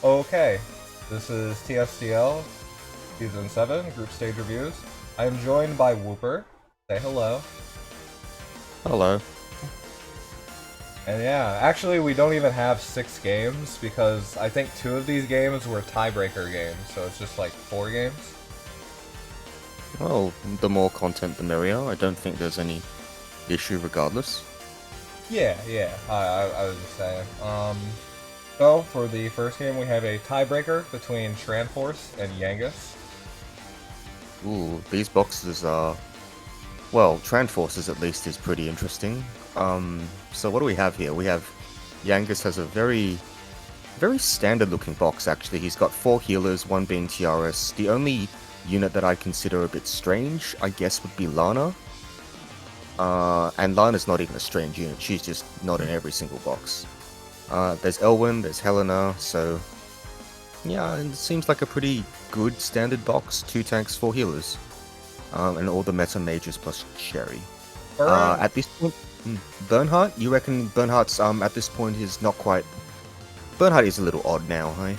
Okay, this is TSdL, Season 7, Group Stage Reviews. I am joined by Wooper. Say hello. Hello. And yeah, actually we don't even have 6 games because I think 2 of these games were tiebreaker games, so it's just like 4 games. Well, the more content the merrier. I don't think there's any issue regardless. Yeah, I was just saying. So for the first game we have a tiebreaker between Tranforce and Yangus. Ooh, these boxes are... Well, Tranforces at least is pretty interesting. So what do we have here? We have... Yangus has a very standard looking box actually. He's got 4 healers, 1 being TRS. The only unit that I consider a bit strange, I guess, would be Lana. And Lana's not even a strange unit, she's just not in every single box. There's Elwyn, there's Helena, so... Yeah, it seems like a pretty good standard box. 2 tanks, 4 healers. And all the meta mages plus Sherry. At this point... Bernhardt? You reckon Bernhardt's at this point is not quite... Bernhardt is a little odd now, hey?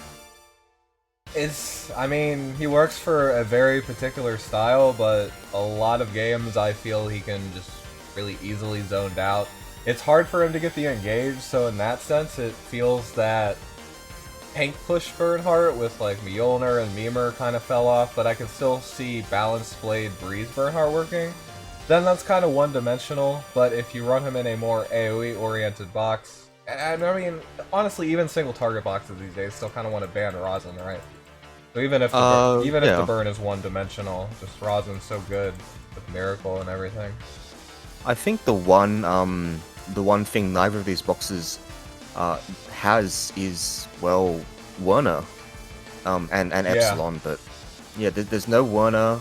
I mean, he works for a very particular style, but a lot of games I feel he can just really easily zoned out. It's hard for him to get the engage, so in that sense it feels that tank push Bernhardt with like Mjolnir and Mimer kind of fell off, but I can still see Balanced Blade Breeze Bernhardt working. Then that's kind of one-dimensional, but if you run him in a more AoE-oriented box, and I mean, honestly, even single target boxes these days still kind of want to ban Rosin, right? So even if if the Yeah. burn is one-dimensional, just Rosin's so good with Miracle and everything. I think the one thing neither of these boxes has is, well, Werner, and Yeah. Epsilon, but yeah, there's no Werner,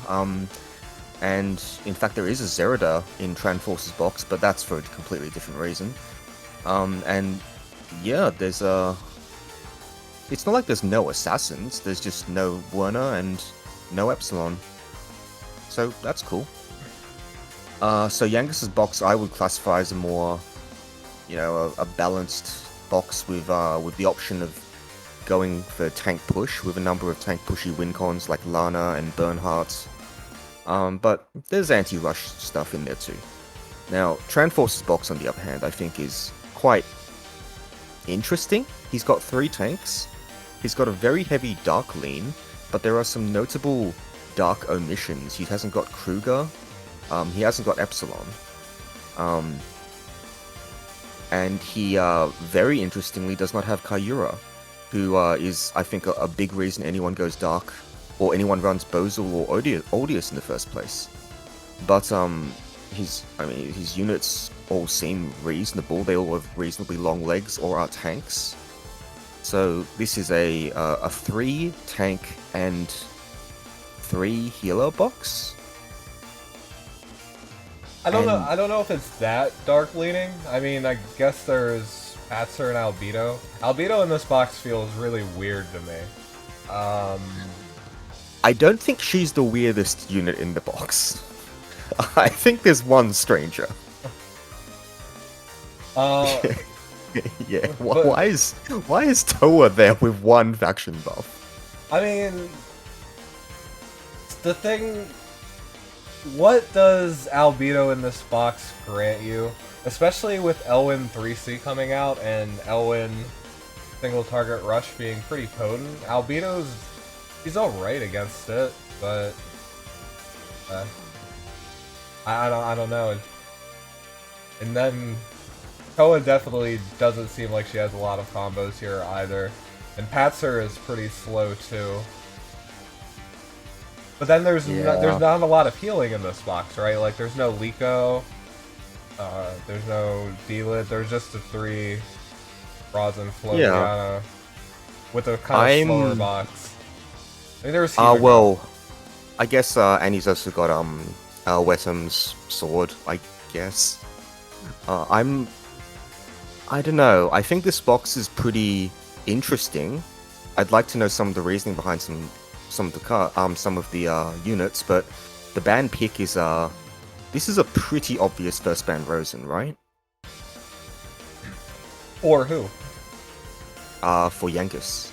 and in fact there is a Zerida in Tranforce's box, but that's for a completely different reason. And yeah, there's it's not like there's no assassins, there's just no Werner and no Epsilon. So that's cool. So Yangus's box I would classify as a more, a balanced box with the option of going for tank push with a number of tank pushy win cons like Lana and Bernhardt. But there's anti-rush stuff in there too. Now, Tranforce's box on the other hand I think is quite interesting. He's got 3 tanks, he's got a very heavy dark lean, but there are some notable dark omissions. He hasn't got Kruger, he hasn't got Epsilon. And he, very interestingly, does not have Kyura, who is, I think, a big reason anyone goes dark, or anyone runs Bozil or Odious in the first place. But, his units all seem reasonable. They all have reasonably long legs or are tanks. So this is a 3 tank and 3 healer box. I don't know if it's that dark leaning. I mean, I guess there's Patzer and Albedo. Albedo in this box feels really weird to me. I don't think she's the weirdest unit in the box. I think there's one stranger. Yeah, why is Toa there with 1 faction buff? I mean, the thing... What does Albedo in this box grant you? Especially with Elwyn 3C coming out and Elwyn single target rush being pretty potent. He's alright against it, but I don't know. And then Koa definitely doesn't seem like she has a lot of combos here either. And Patzer is pretty slow too. But then there's not a lot of healing in this box, right? Like there's no Liko, there's no D-Lit, there's just the 3 Rosin Floriana with a kind of slower box. I mean, there's well, I guess, and he's also got Wetham's sword, I guess. I don't know. I think this box is pretty interesting. I'd like to know some of the reasoning behind some of the units, but the ban pick is this is a pretty obvious first ban Rosen, right? Or who? For Yangus.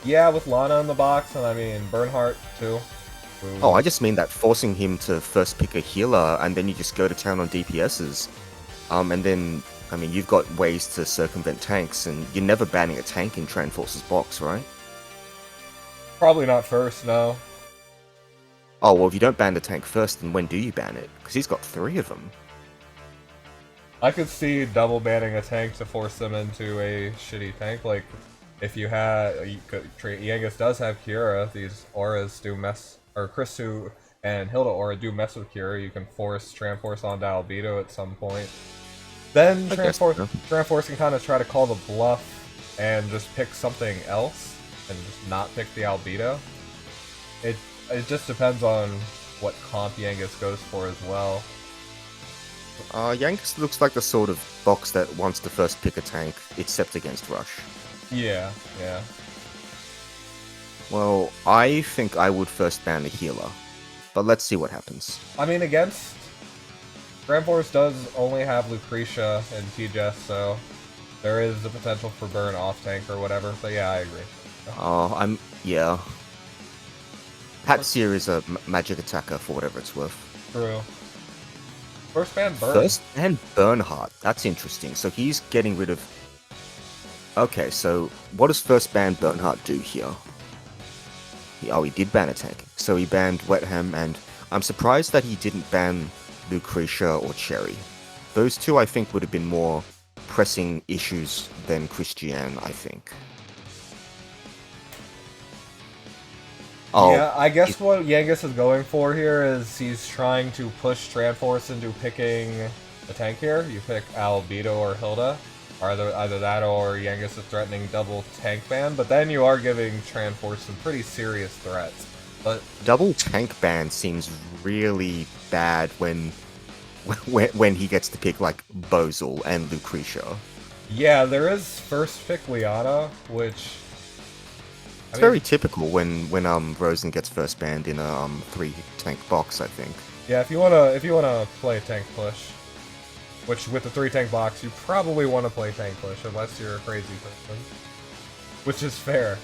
Yeah, with Lana in the box, and I mean Bernhardt too. Oh, I just mean that forcing him to first pick a healer, and then you just go to town on DPSs. And then, I mean, you've got ways to circumvent tanks, and you're never banning a tank in Tranforce's box, right? Probably not first, no. Oh, well, if you don't ban the tank first, then when do you ban it? Because he's got 3 of them. I could see double banning a tank to force them into a shitty tank. Like, if you had, Yangus does have Kira. These auras do mess, or Christu and Hilda aura do mess with Kira. You can force Tranforce onto Albedo at some point. Then Tranforce can kind of try to call the bluff and just pick something else and just not pick the Albedo. It just depends on what comp Yangus goes for as well. Yangus looks like the sort of box that wants to first pick a tank, except against Rush. Yeah. Well, I think I would first ban the healer, but let's see what happens. I mean, against Tranforce does only have Lucretia and TSdL, so there is the potential for burn off tank or whatever. But yeah, I agree. Yeah. Patsia is a magic attacker for whatever it's worth. True. First ban Burn. First ban Bernhardt. That's interesting. So he's getting rid of... Okay, so what does first ban Bernhardt do here? He did ban a tank. So he banned Wetham, and I'm surprised that he didn't ban Lucretia or Cherry. Those two, I think, would have been more pressing issues than Christiane, I think. Yeah, I guess what Yangus is going for here is he's trying to push Tranforce into picking a tank here. You pick Albedo or Hilda. Either that or Yangus is threatening double tank ban, but then you are giving Tranforce some pretty serious threats. But double tank ban seems really bad when he gets to pick like Bozal and Lucretia. Yeah, there is first pick Liana, which it's very typical when Rosen gets first banned in a 3 tank box, I think. Yeah, if you wanna play tank push, which with the 3 tank box you probably want to play tank push unless you're a crazy person, which is fair.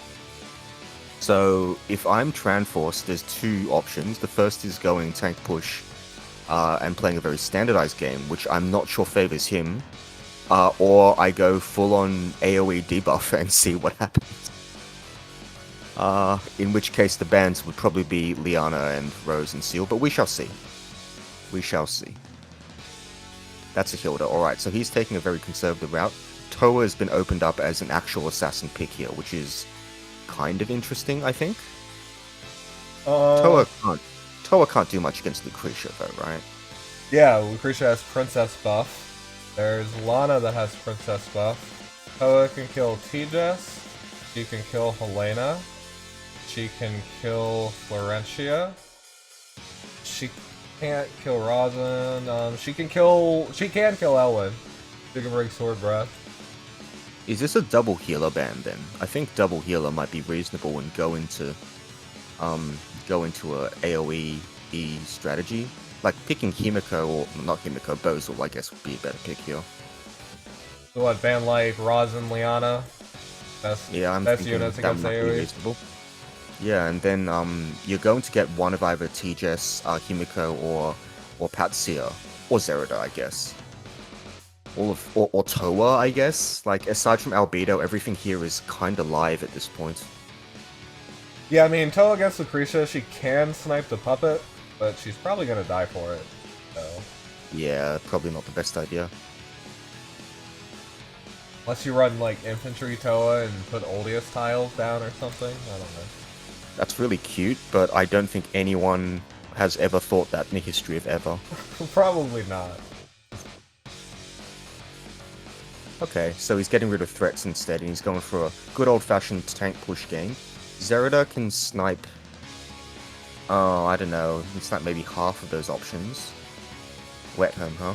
So if I'm Tranforce, there's 2 options. The first is going tank push and playing a very standardized game, which I'm not sure favors him, or I go full on AoE debuff and see what happens. In which case the bans would probably be Liana and Rose and Seal, but we shall see. We shall see. That's a Hilda. Alright, so he's taking a very conservative route. Toa has been opened up as an actual assassin pick here, which is kind of interesting, I think. Toa can't do much against Lucretia, though, right? Yeah, Lucretia has Princess buff. There's Lana that has Princess buff. Toa can kill TSdL. She can kill Helena. She can kill Florentia. She can't kill Rosin. She can kill Elwyn. She can bring Sword Breath. Is this a double healer ban then? I think double healer might be reasonable and go into a AoE strategy. Like picking Himiko, or not Himiko, Bozal, I guess would be a better pick here. So what, ban like Rosin, Liana? Best units against AoE. Reasonable. Yeah, and then you're going to get one of either TSdL, Himiko, or Patsia, or Zerida, I guess. Or Toa, I guess. Like, aside from Albedo, everything here is kind of live at this point. Yeah, I mean, Toa against Lucretia, she can snipe the puppet, but she's probably gonna die for it. So. Yeah, probably not the best idea. Unless you run, like, infantry Toa and put Oldius tiles down or something, I don't know. That's really cute, but I don't think anyone has ever thought that in the history of ever. Probably not. Okay, so he's getting rid of threats instead, and he's going for a good old-fashioned tank push game. Zerida can snipe... Oh, I don't know. He can snipe maybe half of those options. Wetham, huh?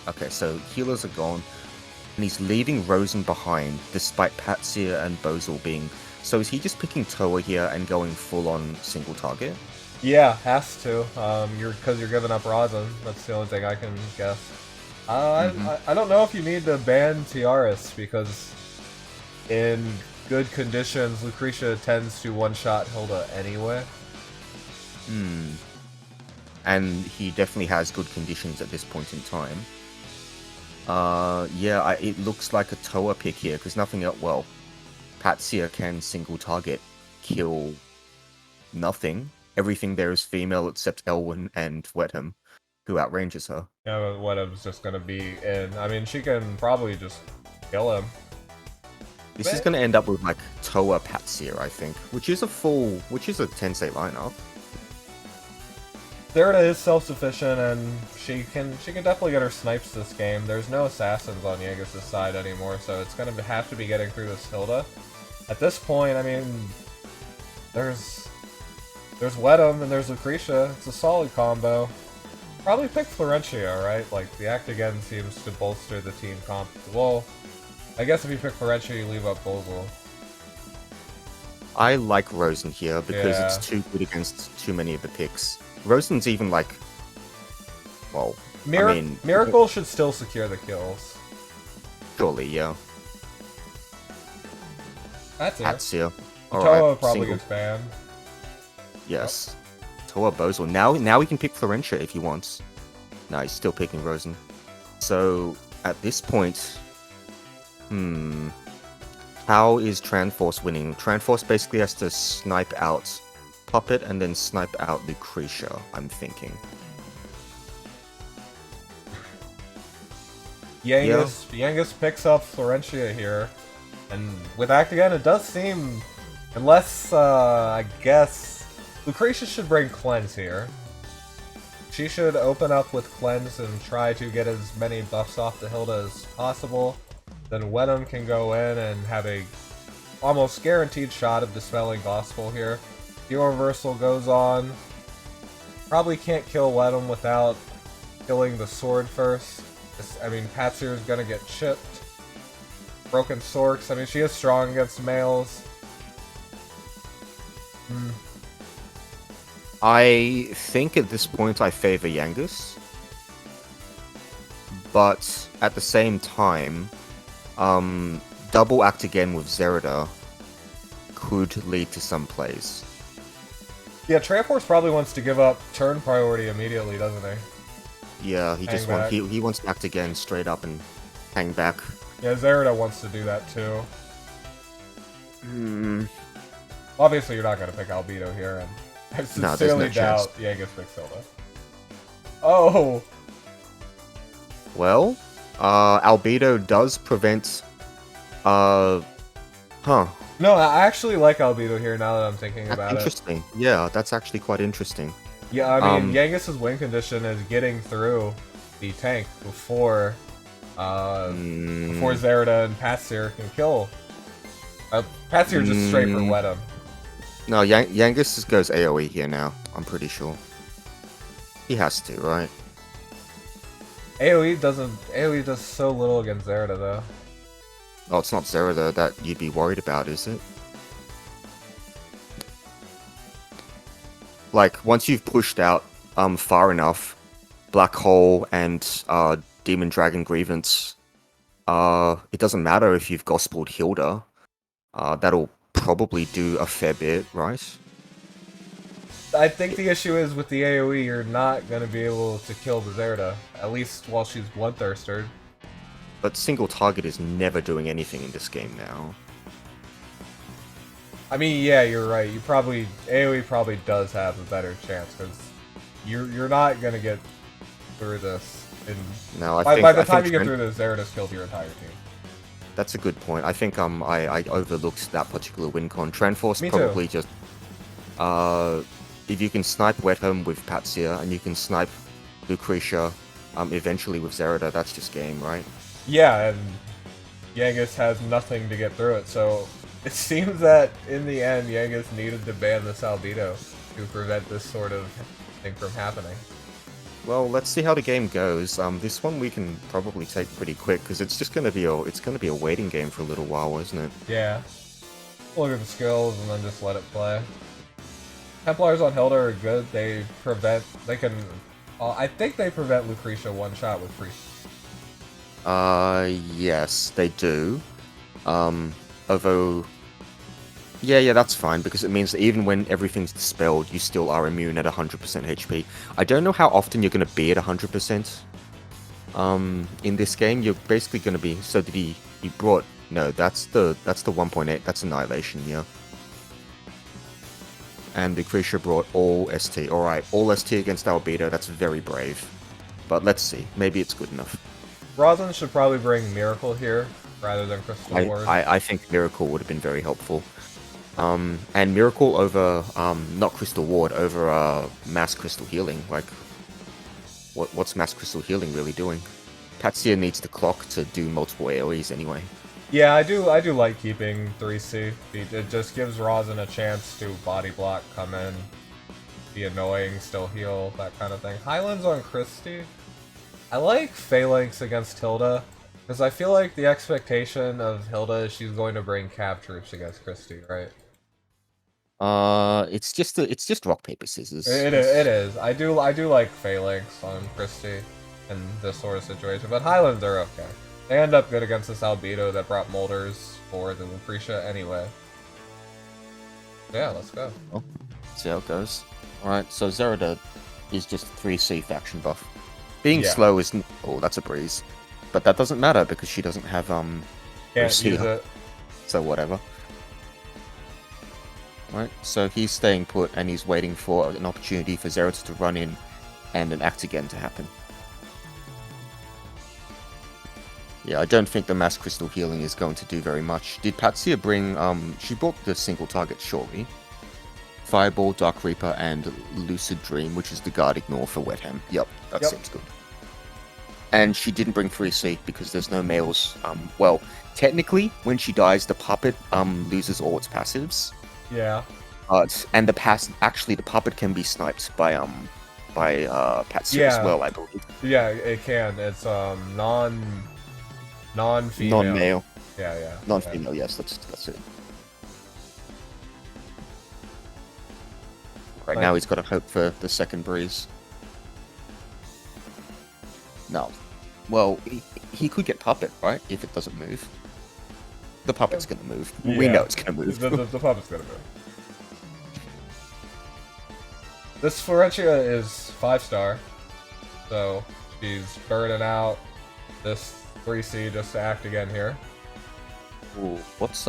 Okay, so healers are gone, and he's leaving Rosen behind, despite Patsia and Bozal being... So is he just picking Toa here and going full-on single target? Yeah, has to. Because you're giving up Rosin. That's the only thing I can guess. I don't know if you need to ban Tiaras, because in good conditions, Lucretia tends to one-shot Hilda anyway. And he definitely has good conditions at this point in time. Yeah, it looks like a Toa pick here, because nothing else, well, Patsia can single target kill nothing. Everything there is female except Elwyn and Wetham, who outranges her. Yeah, but Wetham's just gonna be in. I mean, she can probably just kill him. This is going to end up with like Toa Patsia, I think, which is a Tensei lineup. Zerida is self-sufficient, and she can definitely get her snipes this game. There's no assassins on Yangus' side anymore, so it's gonna have to be getting through this Hilda. At this point, I mean, there's Wetham and there's Lucretia. It's a solid combo. Probably pick Florentia, right? Like, the act again seems to bolster the team comp. Well, I guess if you pick Florentia, you leave up Bozel. I like Rosen here because it's too good against too many of the picks. Rosen's even like, well, I mean, Miracle should still secure the kills. Surely, yeah. That's it. Patsia. Toa probably gets banned. Yes. Toa Bozel. Now he can pick Florentia if he wants. No, he's still picking Rosen. So, at this point, how is Tranforce winning? Tranforce basically has to snipe out Puppet and then snipe out Lucretia, I'm thinking. Yangus picks up Florentia here, and with Act Again, it does seem, unless, I guess, Lucretia should bring Cleanse here. She should open up with Cleanse and try to get as many buffs off the Hilda as possible. Then Wetham can go in and have a almost guaranteed shot of Dispelling Gospel here. Hero Reversal goes on. Probably can't kill Wetham without killing the sword first. I mean, Patsia is gonna get chipped. Broken Sorks, I mean, she is strong against males. I think at this point I favor Yangus. But at the same time, double act again with Zerida could lead to some plays. Yeah, Tranforce probably wants to give up turn priority immediately, doesn't he? Yeah, he wants to act again straight up and hang back. Yeah, Zerida wants to do that too. Obviously, you're not going to pick Albedo here, and I sincerely doubt Yangus picks Hilda. Oh! Well, Albedo does prevent... No, I actually like Albedo here now that I'm thinking about it. Interesting. Yeah, that's actually quite interesting. Yeah, I mean, Yangus' win condition is getting through the tank before Zerida and Patsia can kill. Patsia just straight for Wetham. No, Yangus goes AoE here now, I'm pretty sure. He has to, right? AoE does so little against Zerida, though. Oh, it's not Zerida that you'd be worried about, is it? Like, once you've pushed out far enough, Black Hole and Demon Dragon Grievance, it doesn't matter if you've Gospeled Hilda. That'll probably do a fair bit, right? I think the issue is with the AoE, you're not going to be able to kill the Zerida, at least while she's Bloodthirstered. But single target is never doing anything in this game now. I mean, yeah, you're right. AoE probably does have a better chance because you're not gonna get through this. By the time you get through this, Zerida's killed your entire team. That's a good point. I think I overlooked that particular win con. Tranforce probably just if you can snipe Wetham with Patsia and you can snipe Lucretia eventually with Zerida, that's just game, right? Yeah, and Yangus has nothing to get through it, so it seems that in the end Yangus needed to ban this Albedo to prevent this sort of thing from happening. Well, let's see how the game goes. This one we can probably take pretty quick because it's just gonna be a waiting game for a little while, isn't it? Yeah. Look at the skills and then just let it play. Templars on Hilda are good. I think they prevent Lucretia one shot with free. Yes, they do. Although Yeah, that's fine, because it means that even when everything's dispelled, you still are immune at 100% HP. I don't know how often you're going to be at 100%. In this game, you're basically going to be... So did he brought... No, that's the 1.8. That's Annihilation, yeah. And the creature brought all ST. Alright, all ST against Albedo. That's very brave. But let's see. Maybe it's good enough. Rosin should probably bring Miracle here, rather than Crystal Ward. I think Miracle would have been very helpful. And Miracle over, not Crystal Ward, over Mass Crystal Healing. Like, what's Mass Crystal Healing really doing? Patsia needs the clock to do multiple AoEs anyway. Yeah, I do like keeping 3C. It just gives Rosin a chance to body block, come in, be annoying, still heal, that kind of thing. Highlands on Christie. I like Phalanx against Hilda, because I feel like the expectation of Hilda is she's going to bring Cav troops against Christie, right? It's just rock paper scissors. It is. I do like Phalanx on Christie in this sort of situation, but Highlands are okay. They end up good against this Albedo that brought Molders for the Lucretia anyway. Yeah, let's go. Oh, see how it goes. Alright, so Zerida is just 3C faction buff. Being slow is... Oh, that's a breeze. But that doesn't matter because she doesn't have, Can't use it. So whatever. Right, so he's staying put and he's waiting for an opportunity for Zerida to run in and an act again to happen. Yeah, I don't think the Mass Crystal Healing is going to do very much. Did Patsia bring, she brought the single target surely. Fireball, Dark Reaper, and Lucid Dream, which is the guard ignore for Wetham. Yep, that seems good. And she didn't bring 3C because there's no males. Well, technically, when she dies, the puppet loses all its passives. Yeah. And the puppet can be sniped by Patsia as well, I believe. Yeah, it can. It's non-female. Non-male. Yeah. Non-female, yes, that's it. Right now he's got to hope for the second breeze. No. Well, he could get puppet, right? If it doesn't move. The puppet's gonna move. Yeah. We know it's gonna move. The puppet's gonna move. This Florentia is 5-star. So she's burning out this 3C just to act again here. Ooh, what's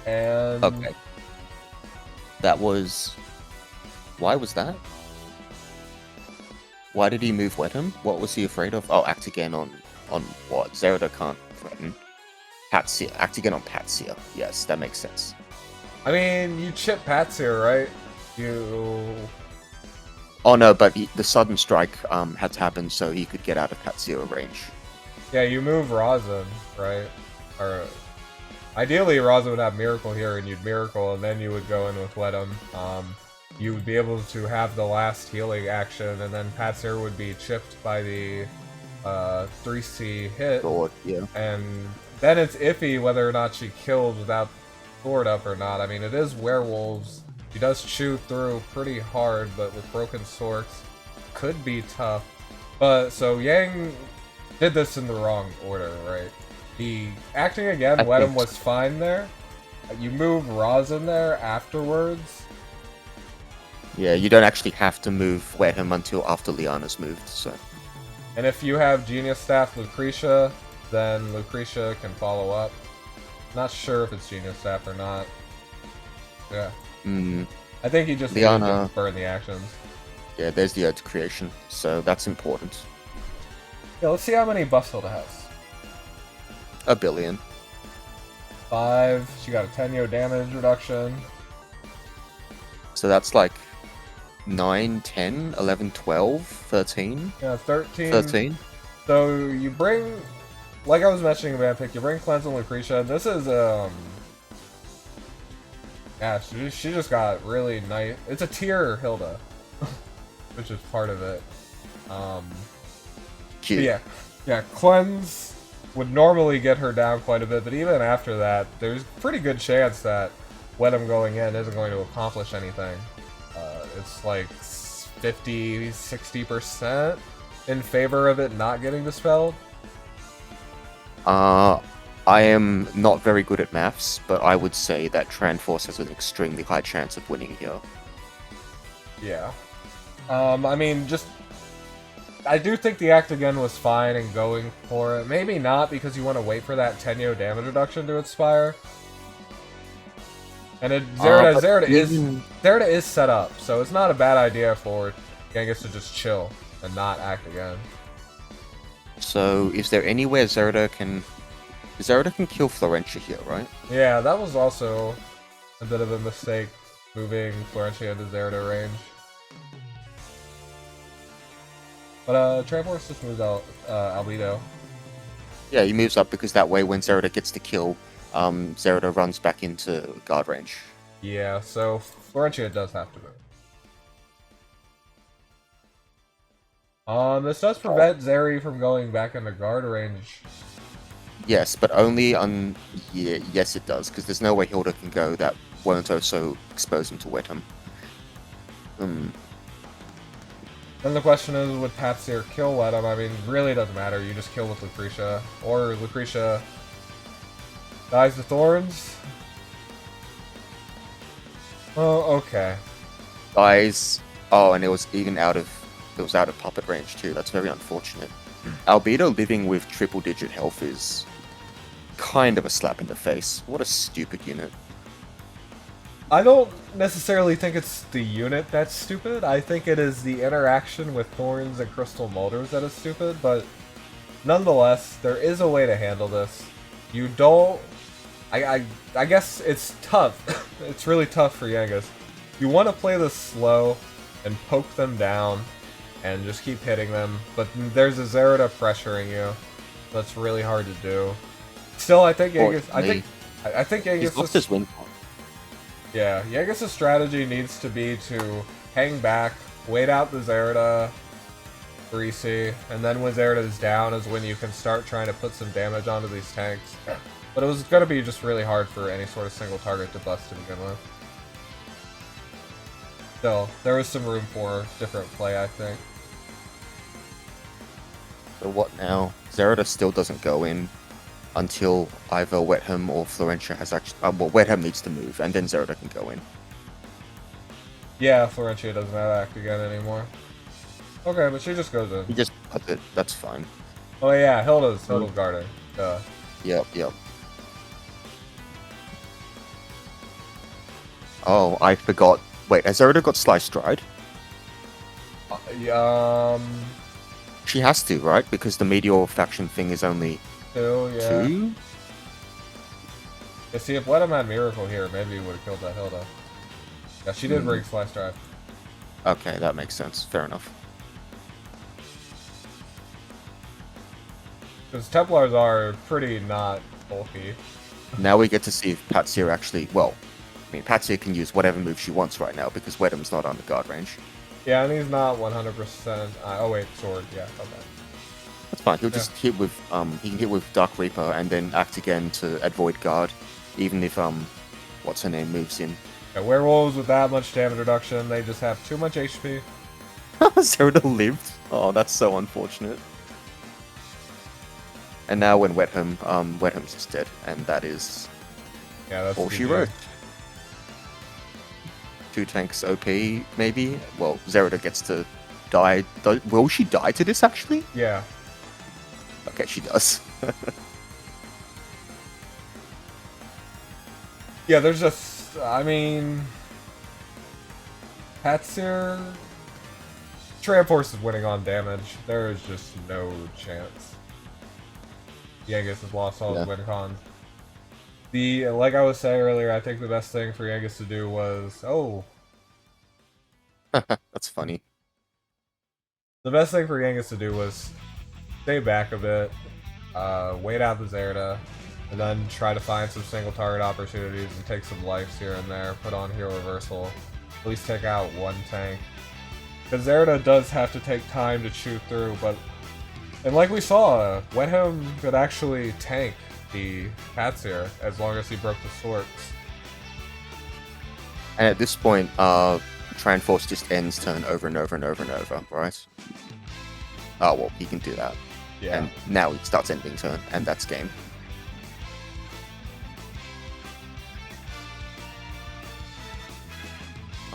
And okay. That was... Why was that? Why did he move Wetham? What was he afraid of? Oh, act again on what? Zerida can't threaten. Patsia. Act again on Patsia. Yes, that makes sense. I mean, you chip Patsia, right? You... Oh no, but the sudden strike had to happen so he could get out of Patsia range. Yeah, you move Rosin, right? Or... Ideally, Rosin would have Miracle here, and you'd Miracle, and then you would go in with Wetham. You would be able to have the last healing action, and then Patsia would be chipped by the 3C hit. Sword, yeah. And then it's iffy whether or not she killed without sword up or not. I mean, it is werewolves. She does chew through pretty hard, but with broken swords, could be tough. But, so Yang did this in the wrong order, right? The acting again, Wetham was fine there. You move Rosin there afterwards. Yeah, you don't actually have to move Wetham until after Liana's moved, so... And if you have Genius Staff Lucretia, then Lucretia can follow up. Not sure if it's Genius Staff or not. Yeah. I think he just needed to burn the actions. Yeah, there's the Ode to Creation, so that's important. Yeah, let's see how many buffs Hilda has. 1 billion. 5. She got a 10-yo damage reduction. So that's like 9, 10, 11, 12, 13? Yeah, 13. 13. So you bring, like I was mentioning in Vampik, you bring Cleanse and Lucretia. This is, yeah, she just got really nice. It's a tier Hilda, which is part of it. Cute. Yeah, Cleanse would normally get her down quite a bit, but even after that, there's a pretty good chance that Wetham going in isn't going to accomplish anything. It's like 50-60% in favor of it not getting dispelled. I am not very good at maths, but I would say that Tranforce has an extremely high chance of winning here. Yeah. I mean, just... I do think the act again was fine and going for it. Maybe not, because you want to wait for that Tenyo damage reduction to expire. And Zerida is set up, so it's not a bad idea for Yangus to just chill and not act again. So, is there anywhere Zerida can kill Florentia here, right? Yeah, that was also a bit of a mistake, moving Florentia into Zerida range. But Tranforce just moves out Albedo. Yeah, he moves up because that way when Zerida gets the kill, Zerida runs back into guard range. Yeah, so Florentia does have to move. This does prevent Zeri from going back into guard range. Yes, but only on... Yeah, yes it does, because there's no way Hilda can go that won't also expose him to wet him. Then the question is, would Patsier kill Wedham? I mean, really doesn't matter, you just kill with Lucretia. Or Lucretia dies to Thorns. Oh, okay. Dies... Oh, and it was even out of puppet range too, that's very unfortunate. Albedo living with triple-digit health is kind of a slap in the face. What a stupid unit. I don't necessarily think it's the unit that's stupid. I think it is the interaction with Thorns and Crystal Molders that is stupid, but nonetheless, there is a way to handle this. You don't... I guess it's tough. It's really tough for Yangus. You want to play this slow and poke them down and just keep hitting them, but there's a Zerida pressuring you. That's really hard to do. Still, I think Yangus... I think Yangus... He's lost his win. Yeah, Yangus' strategy needs to be to hang back, wait out the Zerida, Greasy, and then when Zerida's down is when you can start trying to put some damage onto these tanks. But it was going to be just really hard for any sort of single target to bust to begin with. Still, there was some room for different play, I think. So what now? Zerida still doesn't go in until either Wetham or Florentia has actually... well, Wetham needs to move, and then Zerida can go in. Yeah, Florentia doesn't have act again anymore. Okay, but she just goes in. He just puts it. That's fine. Oh yeah, Hilda's guarding. Yep. Oh, I forgot. Wait, has Zerida got Slice Stride? She has to, right? Because the Meteor faction thing is only... 2, yeah. 2? Yeah, see, if Wedham had Miracle here, maybe he would have killed that Hilda. Yeah, she did bring Slice Drive. Okay, that makes sense. Fair enough. Because Templars are pretty not bulky. Now we get to see if Patsier actually... Well, I mean, Patsier can use whatever move she wants right now because Wedham's not under guard range. Yeah, and he's not 100%... oh wait, Sword, yeah, okay. That's fine. He'll just hit with he can hit with Dark Reaper and then act again to avoid guard, even if what's her name moves in. Yeah, werewolves with that much damage reduction, they just have too much HP. Zerida lived. Oh, that's so unfortunate. And now when Wetham's just dead, and that is all she wrote. 2 tanks OP maybe. Well, Zerida gets to die. Will she die to this actually? Yeah. Okay, she does. Yeah, there's just... I mean... Patsier... Tranforce is winning on damage. There is just no chance. Yangus has lost all his win cons. Like I was saying earlier, I think the best thing for Yangus to do was... Oh. That's funny. The best thing for Yangus to do was stay back a bit, wait out the Zerida, and then try to find some single target opportunities and take some lives here and there, put on hero reversal, at least take out one tank. Because Zerida does have to take time to chew through, but... And like we saw, Wetham could actually tank the Patsier as long as he broke the Sorks. And at this point, Tranforce just ends turn over and over and over and over, right? Oh, well, he can do that. Yeah. And now he starts ending turn, and that's game.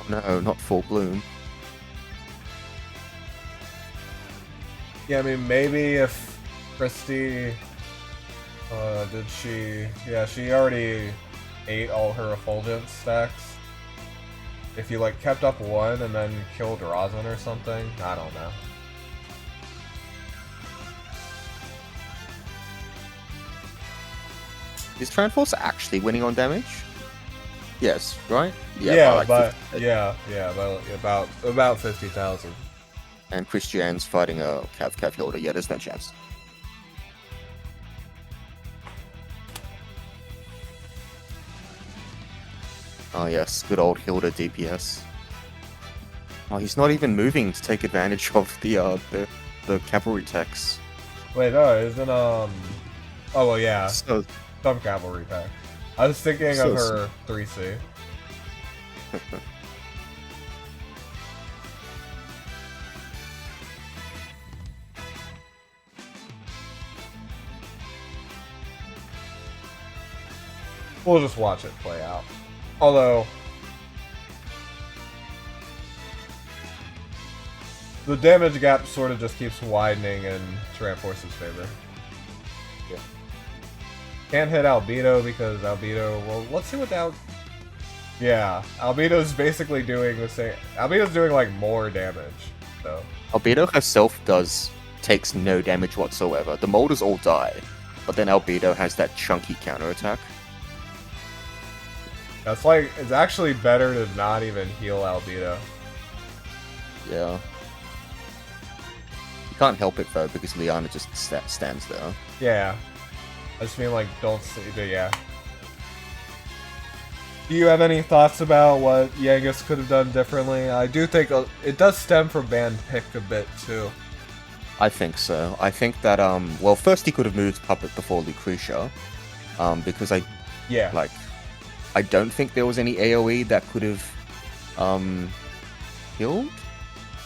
No, not full bloom. Yeah, I mean, maybe if Christy, did she? Yeah, she already ate all her effulgence stacks. If you like kept up one and then killed Rosin or something, I don't know. Is Tranforce actually winning on damage? Yes, right? Yeah, like but 50. yeah, about 50,000. And Christian's fighting a Cav Hilda. Yeah, there's no chance. Oh yes, good old Hilda DPS. Oh, he's not even moving to take advantage of the cavalry techs. Wait, no, isn't Oh well, yeah, So some cavalry pack. I was thinking of her 3C. We'll just watch it play out. Although the damage gap sort of just keeps widening in Tranforce's favor. Yeah. Can't hit Albedo because Albedo. Well, let's see what Yeah, Albedo's basically doing the same. Albedo's doing like more damage. So Albedo herself takes no damage whatsoever. The molders all die, but then Albedo has that chunky counterattack. that's like it's actually better to not even heal Albedo. Yeah. You can't help it though because Liana just stands there. Yeah, I just mean like don't see. Yeah. Do you have any thoughts about what Yangus could have done differently? I do think it does stem from band pick a bit too. I think so. I think that well, first he could have moved Puppet before Lucretia, because I don't think there was any AoE that could have healed.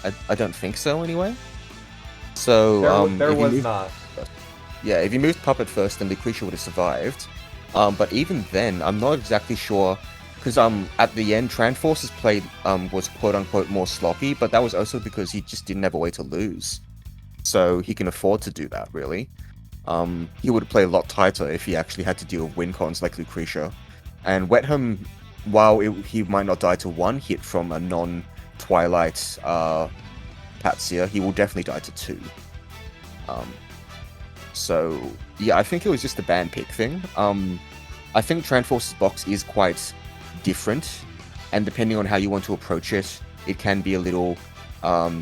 I don't think so anyway. So there was not. Yeah, if you moved Puppet first, then Lucretia would have survived. But even then, I'm not exactly sure, because at the end, Tranforce's play was quote-unquote more sloppy, but that was also because he just didn't have a way to lose. So he can afford to do that, really. He would play a lot tighter if he actually had to deal with win cons like Lucretia. And Wetham, while he might not die to one hit from a non-Twilight Patsia, he will definitely die to two. So, yeah, I think it was just a ban pick thing. I think Tranforce's box is quite different, and depending on how you want to approach it, it can be a little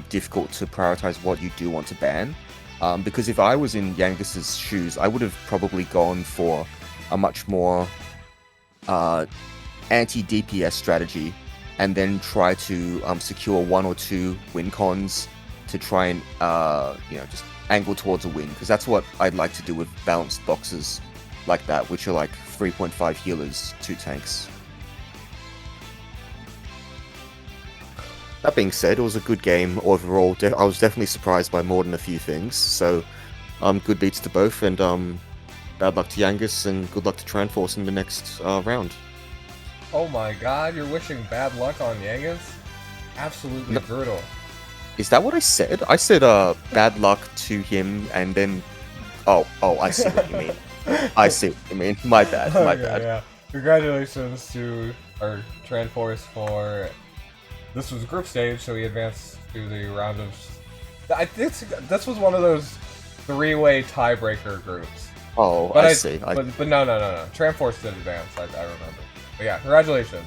difficult to prioritize what you do want to ban. Because if I was in Yangus's shoes, I would have probably gone for a much more anti-DPS strategy, and then try to secure one or two win cons to try and just angle towards a win, because that's what I'd like to do with balanced boxes like that, which are like 3.5 healers, 2 tanks. That being said, it was a good game overall. I was definitely surprised by more than a few things, so good beats to both, and bad luck to Yangus, and good luck to Tranforce in the next round. Oh my god, you're wishing bad luck on Yangus? Absolutely brutal. Is that what I said? I said bad luck to him, and then oh, I see what you mean. I see what you mean. My bad. Yeah. Congratulations to our Tranforce for this was group stage, so he advanced to the round of. I think this was one of those 3-way tiebreaker groups. Oh, but I see. But no. Tranforce did advance. I remember. But yeah, congratulations.